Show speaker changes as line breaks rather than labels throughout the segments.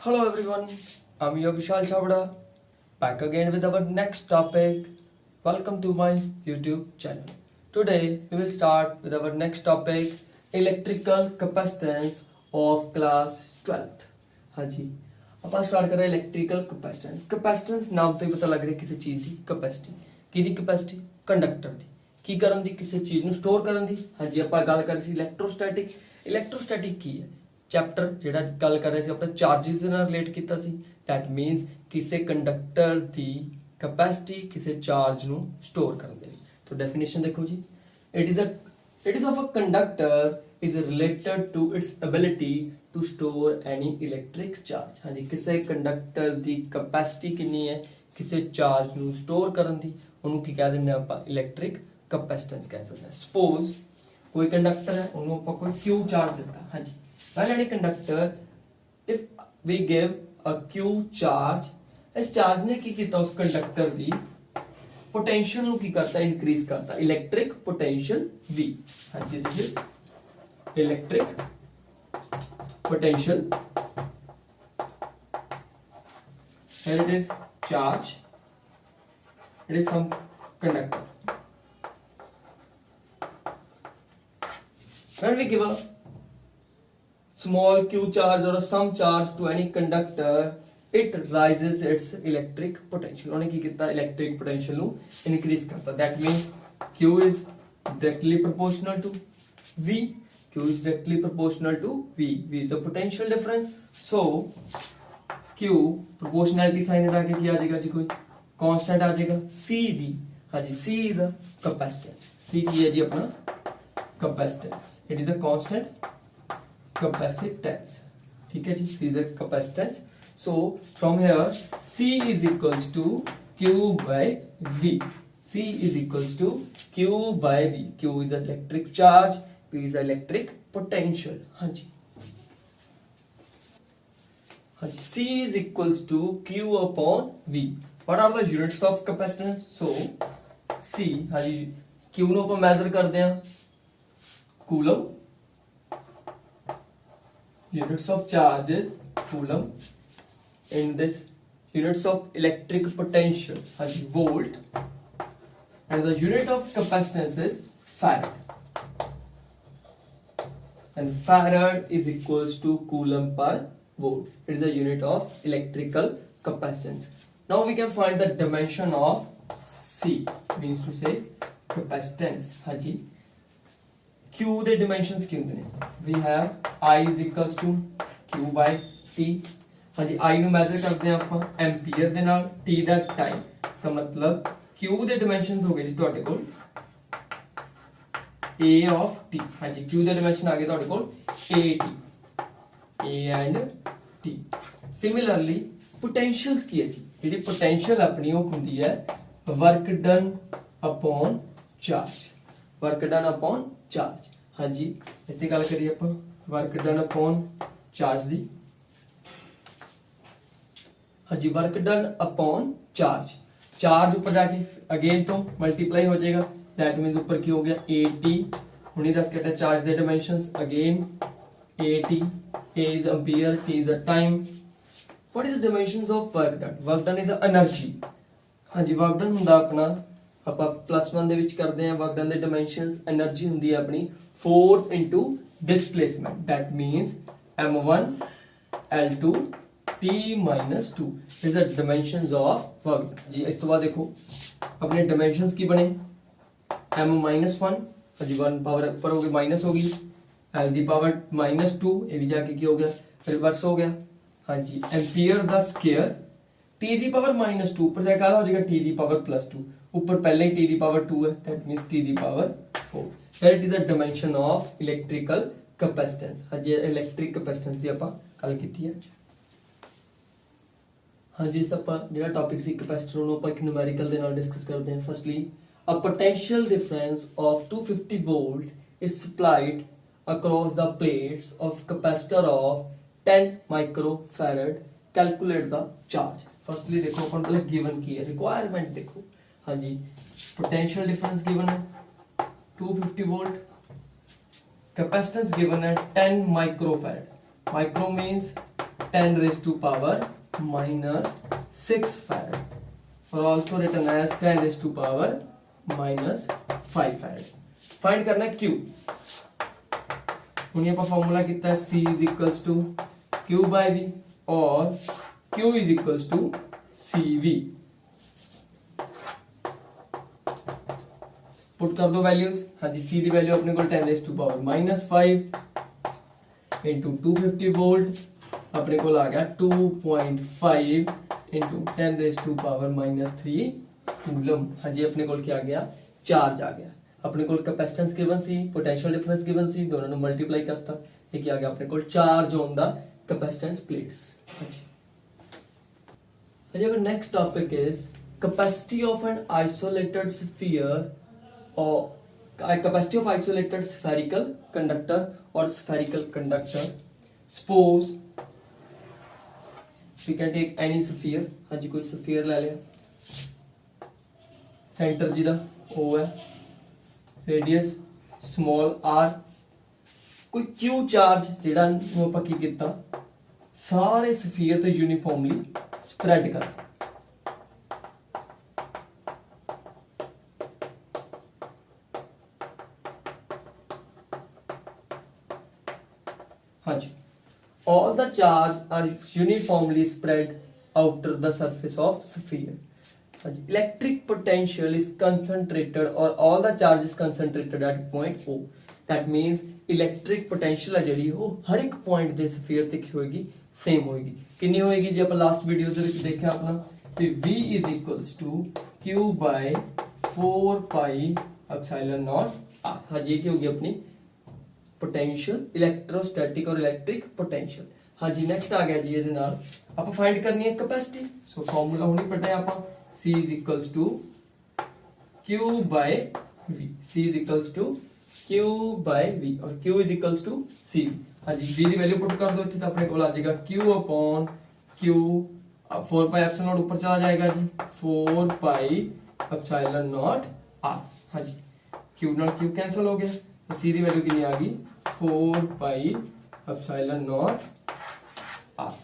Hello everyone, I'm your Vishal Chavda, back again with our next topic. Welcome to my YouTube channel. Today we will start with our next topic, electrical capacitance of class 12th. हाँ जी, ਆਪਾਂ start कर रहे हैं electrical capacitance. Capacitance नाम ਤੋਂ ਹੀ ਪਤਾ ਲੱਗ ਰਿਹਾ ਕਿਸੇ ਚੀਜ਼ ਦੀ ਕੈਪੈਸਿਟੀ। ਕਿਹਦੀ ਕੈਪੈਸਿਟੀ? ਕੰਡਕਟਰ ਦੀ। ਕੀ ਕਰਨ ਦੀ? ਕਿਸੇ ਚੀਜ਼ ਨੂੰ ਸਟੋਰ ਕਰਨ ਦੀ। ਹਾਂਜੀ, ਆਪਾਂ ਗੱਲ ਕਰ ਰਹੇ ਸੀ ਇਲੈਕਟ੍ਰੋਸਟੈਟਿਕ। ਇਲੈਕਟ੍ਰੋਸਟੈਟਿਕ ਕੀ ਹੈ? ਚੈप्टर ਜਿਹੜਾ ਗੱਲ ਕਰ ਰਹੇ ਸੀ ਆਪਣੇ ਚਾਰजेस ਦੇ ਨਾਲ ਰਿਲੇਟ ਕੀਤਾ ਸੀ। ਦੈਟ ਮੀਨਸ ਕਿਸੇ ਕੰਡਕਟਰ ਦੀ ਕੈਪੈਸਿਟੀ ਕਿਸੇ ਚਾਰਜ ਨੂੰ ਸਟੋਰ ਕਰਨ ਦੇ ਵਿੱਚ। ਤਾਂ ਡੈਫੀਨੇਸ਼ਨ ਦੇਖੋ ਜੀ, it is of a conductor is related to its ability to store any electric charge। हाँ जी, किसी कंडक्टर दी कैपेसिटी कितनी है किसी चार्ज ਨੂੰ स्टोर ਕਰਨ ਦੀ, ਉਹਨੂੰ ਕੀ ਕਹਿ ਦਿੰਦੇ ਆਪਾਂ? ਇਲੈਕਟ੍ਰਿਕ कैपेसिटेंस ਕਹਿ ਸਕਦੇ ਹਾਂ। ਸਪੋਜ਼ ਕੋਈ ਕੰਡਕਟਰ ਹੈ, ਉਹਨੂੰ ਆਪਾਂ ਕੋਈ Q ਚਾਰਜ ਦਿੱਤਾ। हाँ जी, when any conductor if we give a Q charge, ਇਸ ਚਾਰਜ ਨੇ ਕੀ ਕੀਤਾ? ਉਸ ਕੰਡਕਟਰ ਦੀ पोटेंशियल ਨੂੰ ਕੀ ਕਰਤਾ? ਇਨਕਰੀਜ਼ ਕਰਤਾ। Electric potential V। हाँ जी, this is electric potential। Here it is charge, it is some conductor। When we give a small q charge or a some charge to any conductor, it rises its electric potential। ਉਹਨੇ ਕੀ ਕੀਤਾ? electric potential ਨੂੰ increase ਕਰਤਾ। That means q is directly proportional to v। Q is directly proportional to V। V is the potential difference। So Q proportionality sign लगा के क्या आ जाएगा जी? कोई constant आ जाएगा CV। हाँ जी, C is a capacitance। C की है जी अपना capacitance। It is a constant capacitance। ठीक है जी, C is a capacitance। So from here C is equals to Q by V। C is equals to Q by V। Q is the electric charge, V is electric potential। हाँ जी, हाँ जी, C is equals to Q upon V। What are the units of capacitance? So C, हाँ जी, Q ਨੂੰ ਆਪਾਂ measure ਕਰਦੇ ਹਾਂ coulomb। Units of charge is coulomb। In this units of electric potential, हाँ जी, volt। And the unit of capacitance is farad। And farad is equals to coulomb per volt। It is the unit of electrical capacitance। Now we can find the dimension of C, means to say capacitance। हाँ जी, Q the dimensions क्या होते हैं? We have I is equals to Q by T। हाँ जी, I ਨੂੰ measure ਕਰਦੇ ਹਾਂ ਆਪਾਂ ampere ਦੇ ਨਾਲ, T ਦਾ टाइम। ਤਾਂ मतलब Q ਦੇ dimensions ਹੋ ਗਏ ਜੀ ਤੁਹਾਡੇ ਕੋਲ A of T। हाँ जी, Q ਦੇ dimension ਆ ਗਏ ਤੁਹਾਡੇ ਕੋਲ AT, A and T। Similarly potentials ਕੀ ਹੈ ਜੀ? ਜਿਹੜੀ potential ਆਪਣੀ ਉਹ ਹੁੰਦੀ ਹੈ work done upon charge। work done upon charge। हाँ जी, ਇੱਥੇ ਗੱਲ ਕਰੀਏ ਆਪਾਂ work done upon charge ਦੀ। हाँ जी, work done upon charge। Charge ऊपर जाके अगेन तो मल्टीप्लाई हो जाएगा। दैट मींस ऊपर की हो गया AT। उन्हीं 10 कहते हैं charge they dimensions again AT। A is ampere, T is a time। What is the dimensions of work done? Work done is the energy। हाँ जी, work done ਹੁੰਦਾ ਆਪਣਾ ਆਪਾਂ +1 ਦੇ ਵਿੱਚ ਕਰਦੇ ਹਾਂ। work done ਦੇ dimensions energy ਹੁੰਦੀ ਹੈ ਆਪਣੀ force into displacement। That means M1 L2 T minus 2 is the dimensions of work। जी इस तो बाद देखो अपने dimensions की बने m minus 1। जी 1 पावर ऊपर होगी माइनस होगी, l दी पावर -2, ये भी जाके क्या हो गया? रिवर्स हो गया। हाँ जी, ampere the square t the power -2 ऊपर जाके क्या हो जाएगा? t the power +2। ऊपर पहले ही t दी पावर 2 है, that means t the power 4। That is the dimension of electrical capacitance. हाँ जी, इलेक्ट्रिक कैपेसिटेंस दी ਆਪਾਂ ਗੱਲ ਕੀਤੀ ਹੈ। हाँ जी, सब जो टॉपिक सी कैपेसिटर ਨੂੰ ਆਪਾਂ ਇੱਕ न्यूमेरिकल ਦੇ ਨਾਲ डिस्कस करते हैं। Firstly a potential difference of 250 volt is supplied across the plates of capacitor of 10 microfarad। calculate the charge। Firstly देखो अपन पहले गिवन की है रिक्वायरमेंट देखो। हाँ जी, पोटेंशियल डिफरेंस गिवन है 250 वोल्ट, कैपेसिटेंस गिवन है 10 microfarad. Micro means 10 raised to power minus 6 farad, or also written as 10 raised to power minus 5 farad. Find करना है Q. हमने फॉर्मूला कितना है C is equals to Q by V और Q is equals to CV. Put कर दो values. हाँ जी, C की वैल्यू अपने को 10 raised to power minus 5 into 250 volt अपने को आ गया 2.5 into 10 raised to power minus 3 coulomb. हाँ जी, अपने को क्या आ गया, चार्ज आ गया. अपने को capacitance given C, potential difference given C, दोनों ने मल्टीप्लाई करता, ये क्या आ गया अपने को charge on the capacitance plates. अच्छा, next topic is capacity of an isolated sphere और capacity of isolated spherical conductor और spherical conductor. Suppose we can take any sphere. हाँ जी, कोई स्फीयर ले लिया, सेंटर जी दा O है, रेडियस स्मॉल r, कोई Q चार्ज जेड़ा ਆਪਾਂ ਕੀ ਕੀਤਾ, ਸਾਰੇ स्फीयर ਤੇ यूनिफॉर्मली स्प्रेड कर. हाँ जी, all the charge are uniformly spread outer the surface of sphere. Electric potential is concentrated or all the charge is concentrated at point O. That means electric potential है ਜਿਹੜੀ ਉਹ ਹਰ ਇੱਕ point ਦੇ sphere ਤੇ ਕੀ ਹੋਏਗੀ, same ਹੋਏਗੀ. ਕਿੰਨੀ ਹੋਏਗੀ ਜੀ, ਆਪਾਂ ਲਾਸਟ ਵੀਡੀਓ ਦੇ ਵਿੱਚ ਦੇਖਿਆ ਆਪਣਾ ਕਿ V is equals to Q by 4 pi epsilon naught R. हाँ जी, ये ਕੀ होगी अपनी पोटेंशियल, इलेक्ट्रोस्टैटिक और इलेक्ट्रिक पोटेंशियल. हाँ जी, नेक्स्ट आ गया जी ਇਹਦੇ ਨਾਲ ਆਪਾਂ फाइंड करनी है कैपेसिटी. सो फार्मूला होनी पड़ता है ਆਪਾਂ C is equals to Q by V. C is equals to Q by V और Q is equals to C. हाँ जी, V की वैल्यू पुट कर दो इतने, तो अपने को आ जाएगा Q अपॉन Q. अब 4 पाई एप्सिलॉन नॉट ऊपर चला जाएगा जी, 4 पाई एप्सिलॉन नॉट R. हाँ जी, Q नाल Q कैंसिल हो गया, तो C की वैल्यू कितनी आ गई, 4 pi epsilon naught R.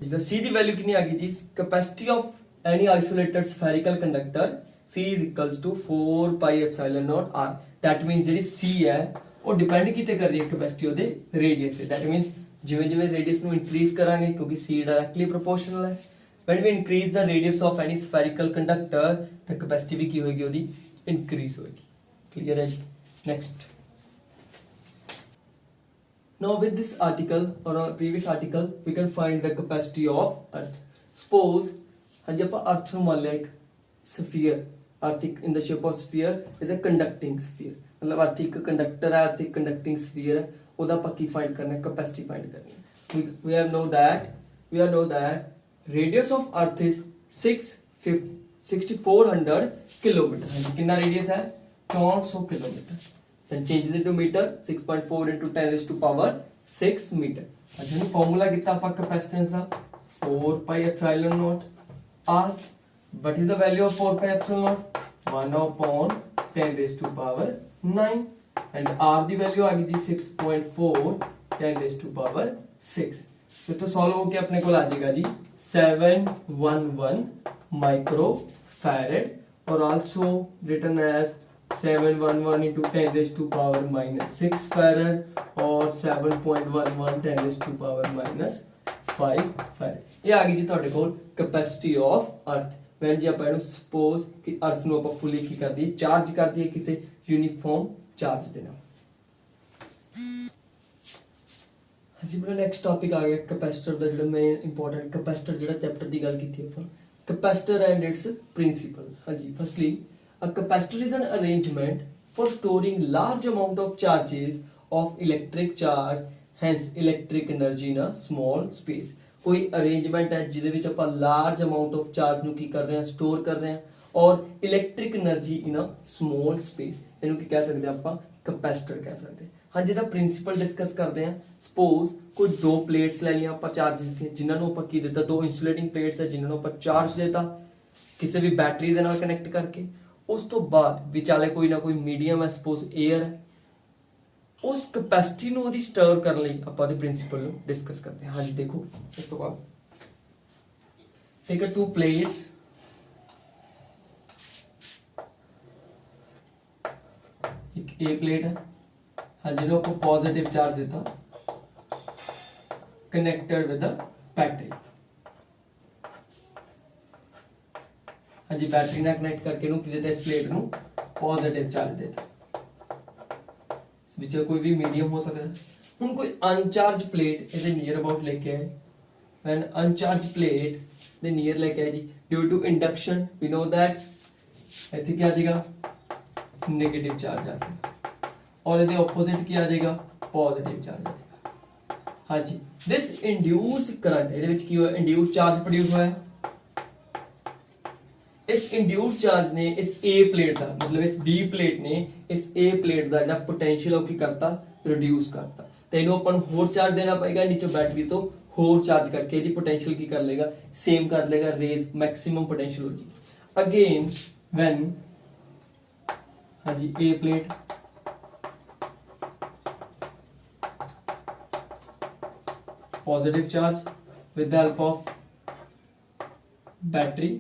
The C की वैल्यू कितनी आ गई जी, capacity of any isolated spherical conductor C is equals to 4 pi epsilon naught R. That means ਜਿਹੜੀ C ਹੈ ਉਹ ਡਿਪੈਂਡ ਕਿਤੇ ਕਰ ਰਹੀ ਹੈ ਕੈਪੈਸਿਟੀ ਉਹਦੇ ਰੇਡੀਅਸ ਤੇ. That means ਜਿਵੇਂ ਜਿਵੇਂ ਰੇਡੀਅਸ ਨੂੰ ਇਨਕਰੀਜ਼ ਕਰਾਂਗੇ, ਕਿਉਂਕਿ C ਡਾਇਰੈਕਟਲੀ ਪ੍ਰੋਪੋਰਸ਼ਨਲ ਹੈ, when we increase the radius of any spherical conductor the capacity ਵੀ ਕੀ ਹੋਏਗੀ, ਉਹਦੀ ਇਨਕਰੀਜ਼ ਹੋਏਗੀ. ਕਲੀਅਰ ਹੈ ਜੀ. Next, now with this article or a previous article we can find the capacity of earth. Suppose हाँ जी, ਆਪਾਂ अर्थ ਨੂੰ ਮੰਨ ਲਿਆ ਇੱਕ sphere, earth in the shape of sphere is a conducting sphere. मतलब अर्थ एक कंडक्टर है, अर्थ एक कंडक्टिंग स्फीयर है, ਉਹਦਾ ਆਪਾਂ ਕੀ फाइंड करना है, कैपेसिटी फाइंड करनी है. we know that radius of earth is 6400 kilometre. हाँ जी, कितना रेडियस है, 6400 kilometre. Then change it into meter, 6.4 into 10 raised to power 6 meter. अच्छा जी, फॉर्मूला कितना आपका कैपेसिटेंस था, 4 pi epsilon naught R. What is the value of 4 pi epsilon naught, 1 upon 10 raised to power 9 and R की value आ गई जी 6.4 10 raised to power 6. तो solve होके अपने को आ जाएगा जी 711 माइक्रो फैरेड और also written as 711 into 10 raised to power minus 6 farad और 7.11 10 raised to power minus 5 farad. ये आ गई जी ਤੁਹਾਡੇ ਕੋਲ capacity of earth. when ਜੀ ਆਪਾਂ ਇਹਨੂੰ suppose ਕਿ earth ਨੂੰ ਆਪਾਂ fully ਕੀ ਕਰ ਦਈਏ, ਚਾਰਜ ਕਰ ਦਈਏ ਕਿਸੇ यूनिफॉर्म चार्ज ਦੇ ਨਾਲ. ਹਾਂਜੀ, ਮੇਰਾ ਨੈਕਸਟ ਟੌਪਿਕ ਆ ਗਿਆ ਕੈਪੈਸਿਟਰ ਦਾ, ਜਿਹੜਾ ਮੇਨ ਇੰਪੋਰਟੈਂਟ ਕੈਪੈਸਿਟਰ ਜਿਹੜਾ ਚੈਪਟਰ ਦੀ ਗੱਲ ਕੀਤੀ ਆਪਾਂ, ਕੈਪੈਸਿਟਰ ਐਂਡ ਇਟਸ ਪ੍ਰਿੰਸੀਪਲ. ਹਾਂਜੀ, firstly a capacitor is an arrangement for storing large amount of charges of electric charge, hence electric energy in a small space. कोई arrangement है जिदे विच आपां large amount of charge ਨੂੰ ਕੀ ਕਰ ਰਹੇ ਹਾਂ, store ਕਰ ਰਹੇ ਹਾਂ और electric energy in a small space. ਇਹਨੂੰ ਕੀ ਕਹਿ ਸਕਦੇ ਆਪਾਂ, कैपेसिटर कह सकते. हाँ, ਜਿਹਦਾ प्रिंसिपल डिस्कस करते हैं. सपोज कोई दो प्लेट्स ले लिया ਆਪਾਂ ਚਾਰजेस ਦੀਆਂ, ਜਿਨ੍ਹਾਂ ਨੂੰ ਆਪਾਂ ਕੀ ਦਿੱਤਾ, ਦੋ इंसुलेटिंग प्लेट्स है जिन्हां ਨੂੰ ਆਪਾਂ ਚਾਰਜ ਦਿੱਤਾ ਕਿਸੇ ਵੀ बैटरी ਦੇ ਨਾਲ ਕਨੈਕਟ ਕਰਕੇ. उस तो बाद विचाले कोई ना कोई मीडियम है, सपोज एयर है, उस कैपेसिटी ਨੂੰ ਉਹਦੀ ਸਟੋਰ ਕਰਨ ਲਈ ਆਪਾਂ ਦੇ ਪ੍ਰਿੰਸੀਪਲ ਨੂੰ ਡਿਸਕਸ ਕਰਦੇ ਹਾਂ। ਹਾਂਜੀ ਦੇਖੋ ਇਸ ਤੋਂ ਬਾਅਦ take a 2 plates, एक A प्लेट है, हाँ जिन्हों को पॉजिटिव चार्ज देता कनेक्टेड विद द बैटरी। हाँ जी बैटरी ना कनेक्ट करके नु की देता इस प्लेट नु पॉजिटिव चार्ज देता। विच कोई भी मीडियम हो सकता है। हम कोई अनचार्ज प्लेट इसे नियर अबाउट लेके आए, when uncharged plate they near लेके आए जी, due to induction we know that इथे क्या आ जाएगा नेगेटिव चार्ज आ जाएगा और इधर ऑपोजिट क्या आ जाएगा पॉजिटिव चार्ज आ जाएगा। हाँ जी दिस इंड्यूस्ड करंट ਇਹਦੇ ਵਿੱਚ ਕੀ ਹੋਇਆ इंड्यूस्ड चार्ज प्रोड्यूस होया। इस इंड्यूस्ड चार्ज ने इस A प्लेट का मतलब इस B प्लेट ने इस A प्लेट का ਜਿਹੜਾ पोटेंशियल ਉਹ ਕੀ ਕਰਤਾ रिड्यूस करता। ਤੇ ਇਹਨੂੰ ਆਪਾਂ ਨੂੰ ਹੋਰ ਚਾਰਜ ਦੇਣਾ ਪਏਗਾ नीचे बैटरी तो होर चार्ज करके ਇਹਦੀ पोटेंशियल की कर लेगा सेम कर लेगा रेज मैक्सिमम पोटेंशियल हो जाएगी। अगेन व्हेन हाँ जी A plate positive charge with the help of battery,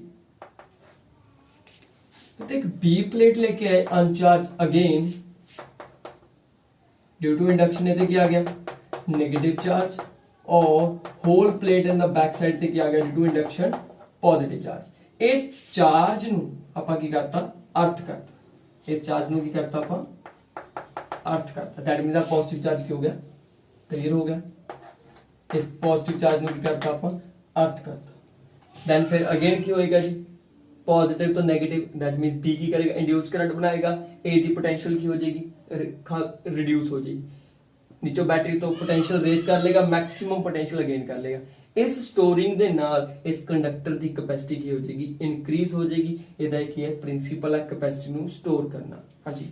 तो एक B प्लेट लेके आए uncharge again due to induction इधर क्या आ गया नेगेटिव चार्ज और whole plate in the back side ते क्या आ गया due to induction positive charge. इस चार्ज नु आपा की करता अर्थ करता, इस चार्ज नु की करता आपा अर्थ करता। दैट मींस पॉजिटिव चार्ज की हो गया क्लियर हो गया। इस पॉजिटिव चार्ज नु की करता आपा अर्थ करता। देन फिर अगेन की होएगा जी पॉजिटिव तो नेगेटिव, दैट मींस B की करेगा इंड्यूस करंट बनाएगा, A की पोटेंशियल की हो जाएगी रिड्यूस हो जाएगी, नीचे बैटरी तो पोटेंशियल रेज कर लेगा मैक्सिमम पोटेंशियल अगेन कर लेगा। इस स्टोरिंग दे नाल इस कंडक्टर की कैपेसिटी की हो जाएगी इंक्रीज हो जाएगी। ਇਹਦਾ ਕੀ ਹੈ प्रिंसिपल है कैपेसिटी ਨੂੰ स्टोर करना। हाँ जी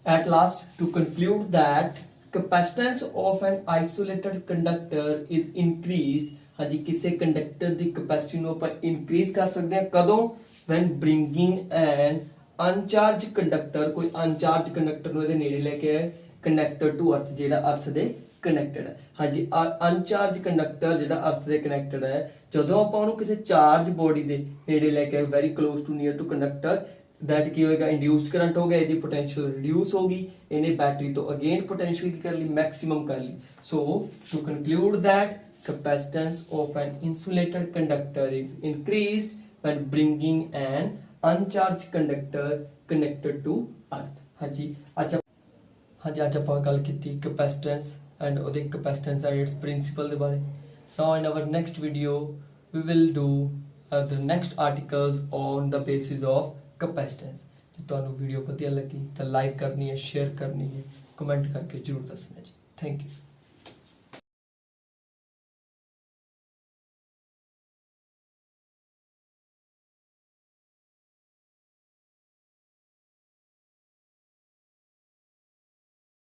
at last to conclude that capacitance of an isolated conductor is increased। हाँ जी किसी कंडक्टर की कैपेसिटी ਨੂੰ ਆਪਾਂ इंक्रीज कर सकते हैं कदों when bringing an uncharged conductor, कोई uncharged कंडक्टर ਨੂੰ ਇਹਦੇ ਨੇੜੇ ਲੈ ਕੇ ਆਏ ਕਨੈਕਟਡ ਟੂ ਅਰਥ ਜਿਹੜਾ ਅਰਥ ਦੇ ਕਨੈਕਟਡ ਹੈ। ਹਾਂਜੀ ਅਨਚਾਰਜ ਕੰਡਕਟਰ ਜਿਹੜਾ ਅਰਥ ਦੇ ਕਨੈਕਟਡ ਹੈ ਜਦੋਂ ਆਪਾਂ ਉਹਨੂੰ ਕਿਸੇ ਚਾਰਜ ਬੋਡੀ ਦੇ ਨੇੜੇ ਲੈ ਕੇ very close to near to conductor that ਕੀ ਹੋਏਗਾ ਇੰਡਿਊਸਡ ਕਰੰਟ ਹੋ ਗਿਆ, ਇਹਦੀ ਪੋਟੈਂਸ਼ੀਅਲ ਰਿਡਿਊਸ ਹੋਗੀ, ਇਹਨੇ ਬੈਟਰੀ ਤੋਂ ਅਗੇਨ ਪੋਟੈਂਸ਼ੀਅਲ ਕੀ ਕਰ ਲਈ ਮੈਕਸਿਮਮ ਕਰ ਲਈ। So to conclude that capacitance of an insulated conductor is increased when bringing an uncharged conductor connected to earth। हाँ जी अच्छा हाँ जी आज ਆਪਾਂ ਗੱਲ ਕੀਤੀ capacitance and ਉਹਦੇ capacitance and its principle ਦੇ ਬਾਰੇ। Now in our next video we will do the next articles on the basis of capacitance। ਜੇ ਤੁਹਾਨੂੰ ਵੀਡੀਓ ਵਧੀਆ ਲੱਗੀ ਤਾਂ ਲਾਈਕ ਕਰਨੀ ਹੈ, ਸ਼ੇਅਰ ਕਰਨੀ ਹੈ, ਕਮੈਂਟ ਕਰਕੇ ਜਰੂਰ ਦੱਸਣਾ ਜੀ। Thank you.